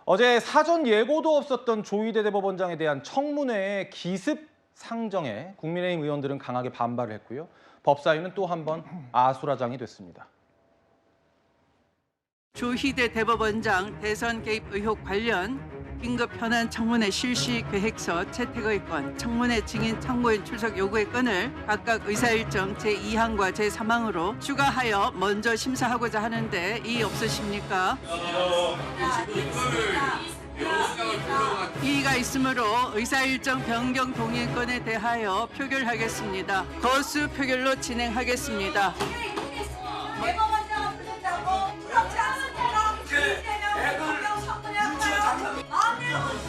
어제 사전 예고도 없었던 조희대 대법원장에 대한 청문회의 기습 상정에 국민의힘 의원들은 강하게 반발을 했고요. 법사위는 또 한 번 아수라장이 됐습니다. 조희대 대법원장 대선 개입 의혹 관련 긴급 현안 청문회 실시 계획서 채택의 건, 청문회 증인 참고인 출석 요구의 건을 각각 의사일정 제2항과 제3항으로 추가하여 먼저 심사하고자 하는데 이의 없으십니까? 이의가 있으므로 의사일정 변경 동의 건에 대하여 표결하겠습니다. 거수 표결로 진행하겠습니다.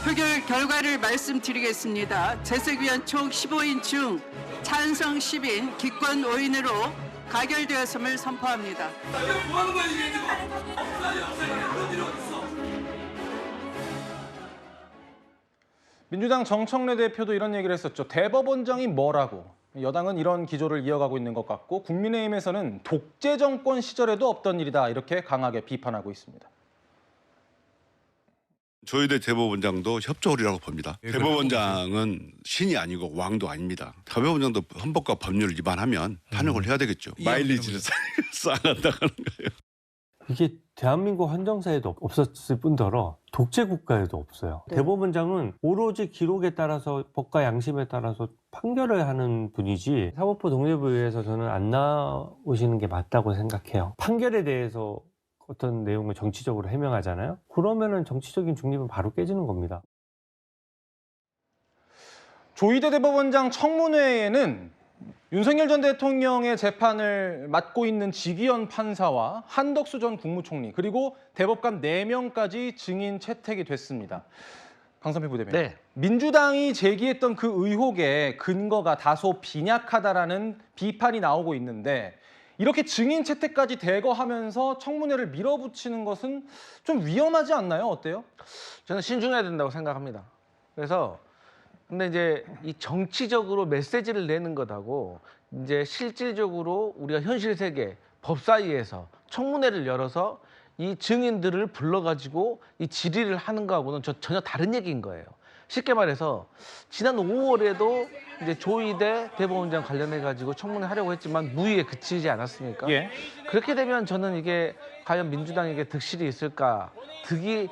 표결 결과를 말씀드리겠습니다. 재석위원 총 15인 중 찬성 10인, 기권 5인으로 가결되었음을 선포합니다. 민주당 정청래 대표도 이런 얘기를 했었죠. 대법원장이 뭐라고. 여당은 이런 기조를 이어가고 있는 것 같고 국민의힘에서는 독재 정권 시절에도 없던 일이다 이렇게 강하게 비판하고 있습니다. 조희대 대법원장도 협조울이라고 봅니다. 대법원장은 신이 아니고 왕도 아닙니다. 대법원장도 헌법과 법률을 위반하면 탄핵을 해야 되겠죠. 마일리지를 쌓아간다는 거예요. 이게 대한민국 헌정사에도 없었을 뿐더러 독재 국가에도 없어요. 네. 대법원장은 오로지 기록에 따라서 법과 양심에 따라서 판결을 하는 분이지 사법부 독립에 의해서 저는 안 나오시는 게 맞다고 생각해요. 판결에 대해서 어떤 내용을 정치적으로 해명하잖아요. 그러면은 정치적인 중립은 바로 깨지는 겁니다. 조희대 대법원장 청문회에는 윤석열 전 대통령의 재판을 맡고 있는 지기현 판사와 한덕수 전 국무총리 그리고 대법관 4명까지 증인 채택이 됐습니다. 강선필 부대변인. 네. 민주당이 제기했던 그 의혹의 근거가 다소 빈약하다라는 비판이 나오고 있는데 이렇게 증인 채택까지 대거하면서 청문회를 밀어붙이는 것은 좀 위험하지 않나요? 어때요? 저는 신중해야 된다고 생각합니다. 그래서 근데 이제 이 정치적으로 메시지를 내는 것하고 이제 실질적으로 우리가 현실 세계 법사위에서 청문회를 열어서 이 증인들을 불러가지고 이 질의를 하는 거하고는 전혀 다른 얘기인 거예요. 쉽게 말해서 지난 5월에도 이제 조희대 대법원장 관련해 가지고 청문회 하려고 했지만 무의에 그치지 않았습니까? 예. 그렇게 되면 저는 이게 과연 민주당에게 득실이 있을까? 득이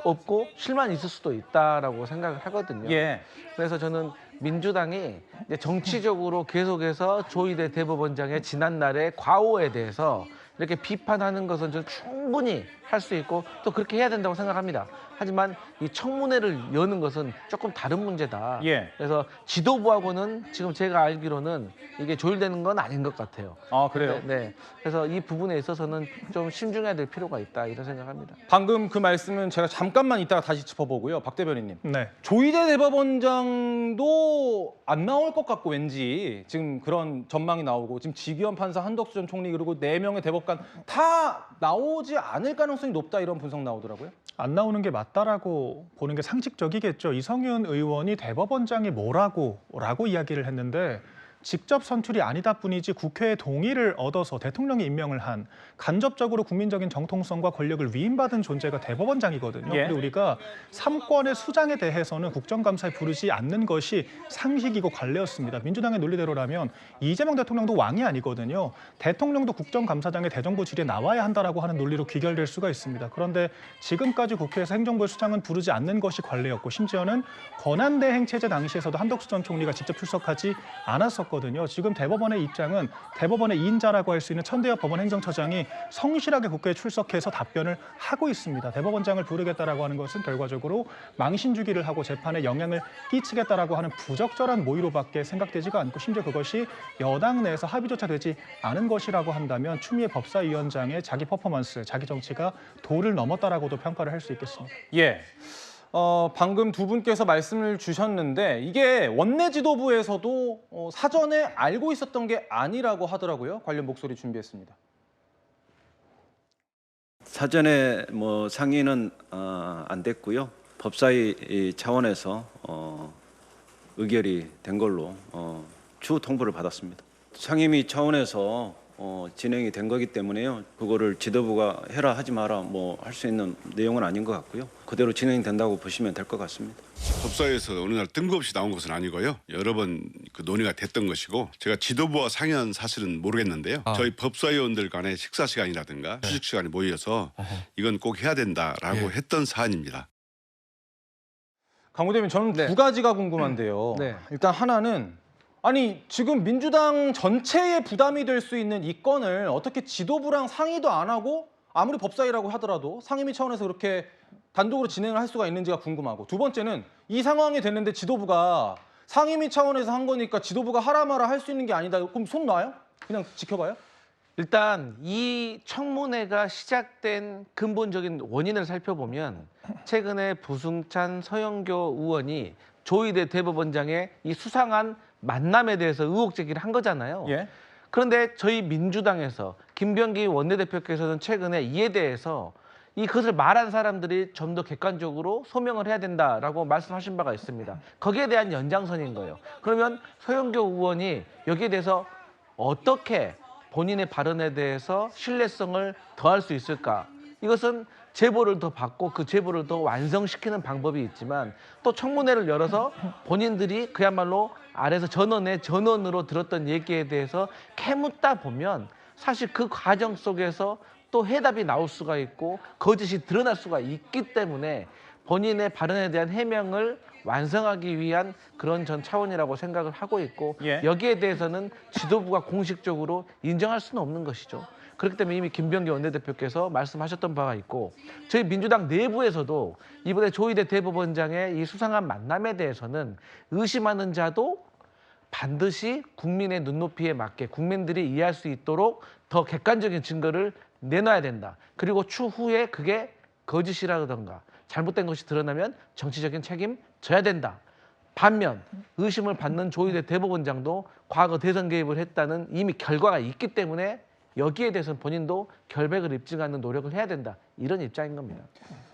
없고 실망이 있을 수도 있다라고 생각을 하거든요. 예. 그래서 저는 민주당이 이제 정치적으로 계속해서 조희대 대법원장의 지난날의 과오에 대해서 이렇게 비판하는 것은 저는 충분히 할 수 있고 또 그렇게 해야 된다고 생각합니다. 하지만 이 청문회를 여는 것은 조금 다른 문제다. 예. 그래서 지도부하고는 지금 제가 알기로는 이게 조율되는 건 아닌 것 같아요. 아, 그래요? 네. 그래서 이 부분에 있어서는 좀 신중해야 될 필요가 있다 이런 생각합니다. 방금 그 말씀은 제가 잠깐만 이따가 다시 짚어보고요. 박 대변인님. 네. 조희대 대법원장도 안 나올 것 같고 왠지 지금 그런 전망이 나오고 지금 지기현 판사, 한덕수 전 총리 그리고 4명의 대법관 다 나오지 않을 가능성이 높다 이런 분석 나오더라고요. 안 나오는 게 맞다라고 보는 게 상식적이겠죠. 이성윤 의원이 대법원장이 뭐라고 이야기를 했는데 직접 선출이 아니다 뿐이지 국회의 동의를 얻어서 대통령이 임명을 한 간접적으로 국민적인 정통성과 권력을 위임받은 존재가 대법원장이거든요. 예. 근데 우리가 삼권의 수장에 대해서는 국정감사에 부르지 않는 것이 상식이고 관례였습니다. 민주당의 논리대로라면 이재명 대통령도 왕이 아니거든요. 대통령도 국정감사장의 대정부 질의에 나와야 한다라고 하는 논리로 귀결될 수가 있습니다. 그런데 지금까지 국회에서 행정부의 수장은 부르지 않는 것이 관례였고 심지어는 권한대행 체제 당시에서도 한덕수 전 총리가 직접 출석하지 않았었거든요. 지금 대법원의 입장은 대법원의 2인자라고 할 수 있는 천대엽 법원 행정처장이 성실하게 국회에 출석해서 답변을 하고 있습니다. 대법원장을 부르겠다라고 하는 것은 결과적으로 망신주기를 하고 재판에 영향을 끼치겠다라고 하는 부적절한 모의로밖에 생각되지가 않고 심지어 그것이 여당 내에서 합의조차 되지 않은 것이라고 한다면 추미애 법사위원장의 자기 퍼포먼스, 자기 정치가 도를 넘었다라고도 평가를 할 수 있겠습니다. 예. 방금 두 분께서 말씀을 주셨는데 이게 원내 지도부에서도 사전에 알고 있었던 게 아니라고 하더라고요. 관련 목소리 준비했습니다. 사전에 상의는 안 됐고요. 법사위 차원에서 의결이 된 걸로 추후 통보를 받았습니다. 상임위 차원에서 진행이 된 거기 때문에요. 그거를 지도부가 해라 하지 마라 뭐 할 수 있는 내용은 아닌 것 같고요. 그대로 진행된다고 보시면 될 것 같습니다. 법사위에서 어느 날 뜬금없이 나온 것은 아니고요. 여러 번 그 논의가 됐던 것이고 제가 지도부와 상의한 사실은 모르겠는데요. 저희 법사위원들 간의 식사 시간이라든가 휴식 시간이 모여서 이건 꼭 해야 된다라고 했던 사안입니다. 강 부대변인, 저는 네. 두 가지가 궁금한데요. 네. 일단 하나는, 아니 지금 민주당 전체에 부담이 될 수 있는 이 건을 어떻게 지도부랑 상의도 안 하고 아무리 법사위라고 하더라도 상임위 차원에서 그렇게 단독으로 진행을 할 수가 있는지가 궁금하고, 두 번째는 이 상황이 됐는데 지도부가 상임위 차원에서 한 거니까 지도부가 하라 마라 할 수 있는 게 아니다. 그럼 손 놔요? 그냥 지켜봐요? 일단 이 청문회가 시작된 근본적인 원인을 살펴보면 최근에 부승찬 서영교 의원이 조희대 대법원장의 이 수상한 만남에 대해서 의혹 제기를 한 거잖아요. 예. 그런데 저희 민주당에서 김병기 원내대표께서는 최근에 이에 대해서 이것을 말한 사람들이 좀 더 객관적으로 소명을 해야 된다라고 말씀하신 바가 있습니다. 거기에 대한 연장선인 거예요. 그러면 서영교 의원이 여기에 대해서 어떻게 본인의 발언에 대해서 신뢰성을 더할 수 있을까? 이것은 제보를 더 받고 그 제보를 더 완성시키는 방법이 있지만, 또 청문회를 열어서 본인들이 그야말로 아래서 전원으로 들었던 얘기에 대해서 캐묻다 보면 사실 그 과정 속에서 또 해답이 나올 수가 있고 거짓이 드러날 수가 있기 때문에 본인의 발언에 대한 해명을 완성하기 위한 그런 전 차원이라고 생각을 하고 있고, 예. 여기에 대해서는 지도부가 공식적으로 인정할 수는 없는 것이죠. 그렇기 때문에 이미 김병기 원내대표께서 말씀하셨던 바가 있고, 저희 민주당 내부에서도 이번에 조희대 대법원장의 이 수상한 만남에 대해서는 의심하는 자도 반드시 국민의 눈높이에 맞게 국민들이 이해할 수 있도록 더 객관적인 증거를 내놔야 된다. 그리고 추후에 그게 거짓이라든가 잘못된 것이 드러나면 정치적인 책임 져야 된다. 반면 의심을 받는 조희대 대법원장도 과거 대선 개입을 했다는 이미 결과가 있기 때문에 여기에 대해서는 본인도 결백을 입증하는 노력을 해야 된다. 이런 입장인 겁니다.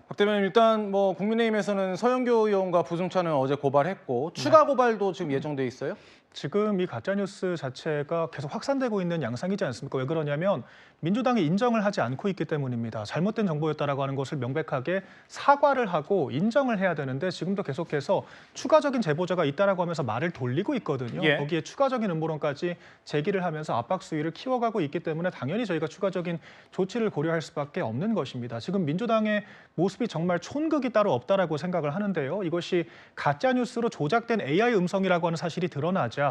박 대변인, 일단 뭐 국민의힘에서는 서영교 의원과 부승찬은 어제 고발했고 추가 고발도 지금 예정돼 있어요? 지금 이 가짜뉴스 자체가 계속 확산되고 있는 양상이지 않습니까? 왜 그러냐면 민주당이 인정을 하지 않고 있기 때문입니다. 잘못된 정보였다라고 하는 것을 명백하게 사과를 하고 인정을 해야 되는데 지금도 계속해서 추가적인 제보자가 있다라고 하면서 말을 돌리고 있거든요. 예. 거기에 추가적인 음모론까지 제기를 하면서 압박 수위를 키워가고 있기 때문에 당연히 저희가 추가적인 조치를 고려할 수밖에 없는 것입니다. 지금 민주당의 모습이 정말 촌극이 따로 없다라고 생각을 하는데요. 이것이 가짜뉴스로 조작된 AI 음성이라고 하는 사실이 드러나자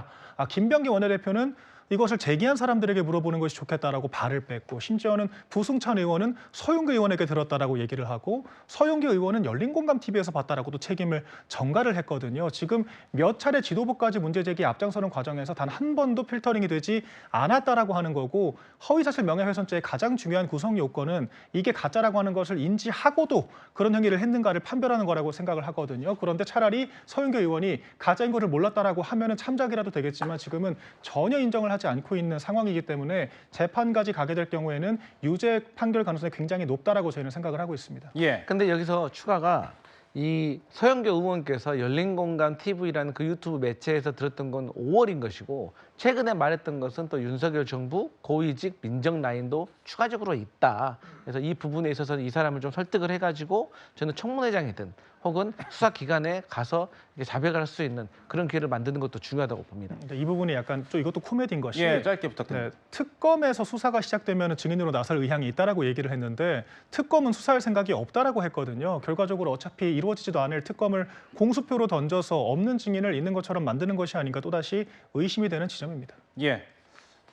김병기 원내대표는 이것을 제기한 사람들에게 물어보는 것이 좋겠다라고 발을 뺐고, 심지어는 부승찬 의원은 서용교 의원에게 들었다라고 얘기를 하고, 서용교 의원은 열린공감TV에서 봤다라고 또 책임을 전가를 했거든요. 지금 몇 차례 지도부까지 문제제기에 앞장서는 과정에서 단 한 번도 필터링이 되지 않았다라고 하는 거고, 허위사실 명예훼손죄의 가장 중요한 구성 요건은 이게 가짜라고 하는 것을 인지하고도 그런 행위를 했는가를 판별하는 거라고 생각을 하거든요. 그런데 차라리 서용교 의원이 가짜인 것을 몰랐다라고 하면은 참작이라도 되겠지만 지금은 전혀 인정을 하지 않고 있는 상황이기 때문에 재판까지 가게 될 경우에는 유죄 판결 가능성이 굉장히 높다라고 저희는 생각을 하고 있습니다. 예. 근데 여기서 추가가 이 서영교 의원께서 열린공감TV라는 그 유튜브 매체에서 들었던 건 5월인 것이고, 최근에 말했던 것은 또 윤석열 정부 고위직 민정 라인도 추가적으로 있다. 그래서 이 부분에 있어서는 이 사람을 좀 설득을 해가지고 저는 청문회장이든 혹은 수사기관에 가서 자백을 할 수 있는 그런 기회를 만드는 것도 중요하다고 봅니다. 근데 이 부분이 약간 좀 이것도 코미디인 것이 예, 짧게 부탁드립니다. 특검에서 수사가 시작되면 증인으로 나설 의향이 있다라고 얘기를 했는데 특검은 수사할 생각이 없다라고 했거든요. 결과적으로 어차피 이루어지지도 않을 특검을 공수표로 던져서 없는 증인을 있는 것처럼 만드는 것이 아닌가 또다시 의심이 되는 지점입니다. 예.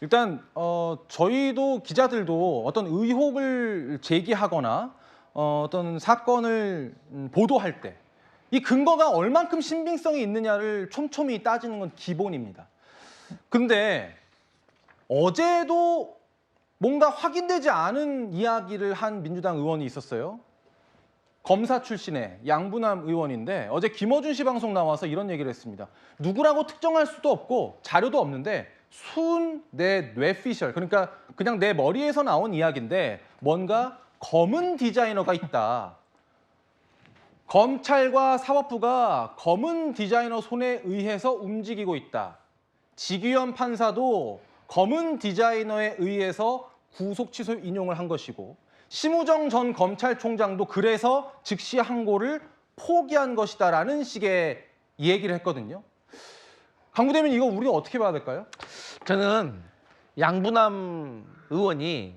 일단 저희도 기자들도 어떤 의혹을 제기하거나 어떤 사건을 보도할 때 이 근거가 얼만큼 신빙성이 있느냐를 촘촘히 따지는 건 기본입니다. 근데 어제도 뭔가 확인되지 않은 이야기를 한 민주당 의원이 있었어요. 검사 출신의 양부남 의원인데 어제 김어준 씨 방송 나와서 이런 얘기를 했습니다. 누구라고 특정할 수도 없고 자료도 없는데 순 내 뇌피셜, 그러니까 그냥 내 머리에서 나온 이야기인데 뭔가 검은 디자이너가 있다. 검찰과 사법부가 검은 디자이너 손에 의해서 움직이고 있다. 지기현 판사도 검은 디자이너에 의해서 구속 취소 인용을 한 것이고 심우정 전 검찰총장도 그래서 즉시 항고를 포기한 것이다라는 식의 얘기를 했거든요. 강 부대변인 이거 우리가 어떻게 봐야 될까요? 저는 양부남 의원이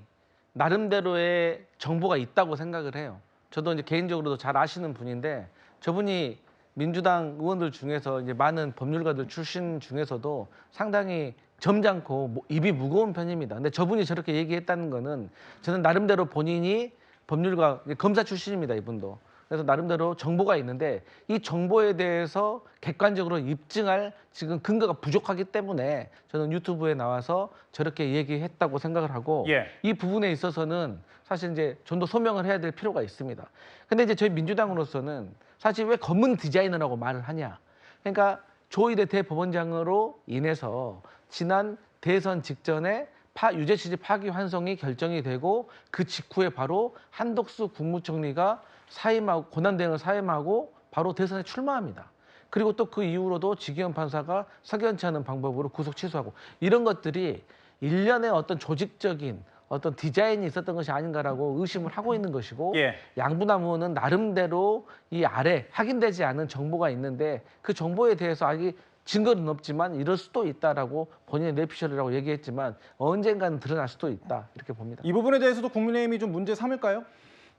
나름대로의 정보가 있다고 생각을 해요. 저도 이제 개인적으로도 잘 아시는 분인데 저분이 민주당 의원들 중에서 이제 많은 법률가들 출신 중에서도 상당히 점잖고 입이 무거운 편입니다. 근데 저분이 저렇게 얘기했다는 거는 저는 나름대로 본인이 법률가 검사 출신입니다. 이분도. 그래서 나름대로 정보가 있는데 이 정보에 대해서 객관적으로 입증할 지금 근거가 부족하기 때문에 저는 유튜브에 나와서 저렇게 얘기했다고 생각을 하고 예. 이 부분에 있어서는 사실 이제 좀 더 소명을 해야 될 필요가 있습니다. 근데 이제 저희 민주당으로서는 사실 왜 검은 디자이너라고 말을 하냐? 그러니까 조희대 대법원장으로 인해서 지난 대선 직전에 유죄 취지 파기환송이 결정이 되고 그 직후에 바로 한덕수 국무총리가 사임하고 권한대행을 사임하고 바로 대선에 출마합니다. 그리고 또 그 이후로도 지기현 판사가 석연치 않은 방법으로 구속 취소하고 이런 것들이 일련의 어떤 조직적인 어떤 디자인이 있었던 것이 아닌가라고 의심을 하고 있는 것이고 예. 양부남 의원은 나름대로 이 아래 확인되지 않은 정보가 있는데 그 정보에 대해서 아직 증거는 없지만 이럴 수도 있다라고 본인의 뇌피셜이라고 얘기했지만 언젠가는 드러날 수도 있다 이렇게 봅니다. 이 부분에 대해서도 국민의힘이 좀 문제 삼을까요?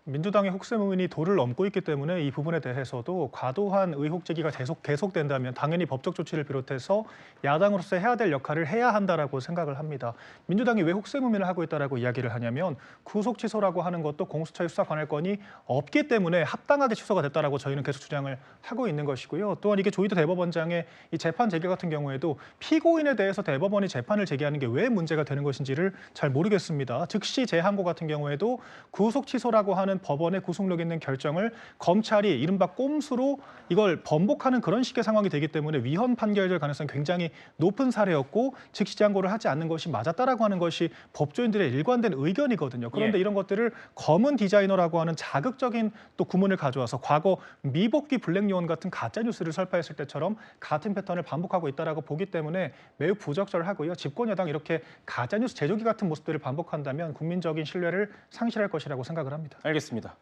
민주당의 혹세무민이 도를 넘고 있기 때문에 이 부분에 대해서도 과도한 의혹 제기가 계속된다면 당연히 법적 조치를 비롯해서 야당으로서 해야 될 역할을 해야 한다라고 생각을 합니다. 민주당이 왜 혹세무민을 하고 있다라고 이야기를 하냐면 구속 취소라고 하는 것도 공수처의 수사 관할권이 없기 때문에 합당하게 취소가 됐다라고 저희는 계속 주장을 하고 있는 것이고요. 또한 이게 조희대 대법원장의 이 재판 재개 같은 경우에도 피고인에 대해서 대법원이 재판을 제기하는 게 왜 문제가 되는 것인지를 잘 모르겠습니다. 즉시 재항고 같은 경우에도 구속 취소라고 하는 법원의 구속력 있는 결정을 검찰이 이른바 꼼수로 이걸 번복하는 그런 식의 상황이 되기 때문에 위헌 판결될 가능성이 굉장히 높은 사례였고 즉시 재항고를 하지 않는 것이 맞았다라고 하는 것이 법조인들의 일관된 의견이거든요. 그런데 예. 이런 것들을 검은 디자이너라고 하는 자극적인 또 구문을 가져와서 과거 미복귀 블랙요원 같은 가짜 뉴스를 설파했을 때처럼 같은 패턴을 반복하고 있다라고 보기 때문에 매우 부적절하고요. 집권 여당 이렇게 가짜 뉴스 제조기 같은 모습들을 반복한다면 국민적인 신뢰를 상실할 것이라고 생각을 합니다. 알겠습니다.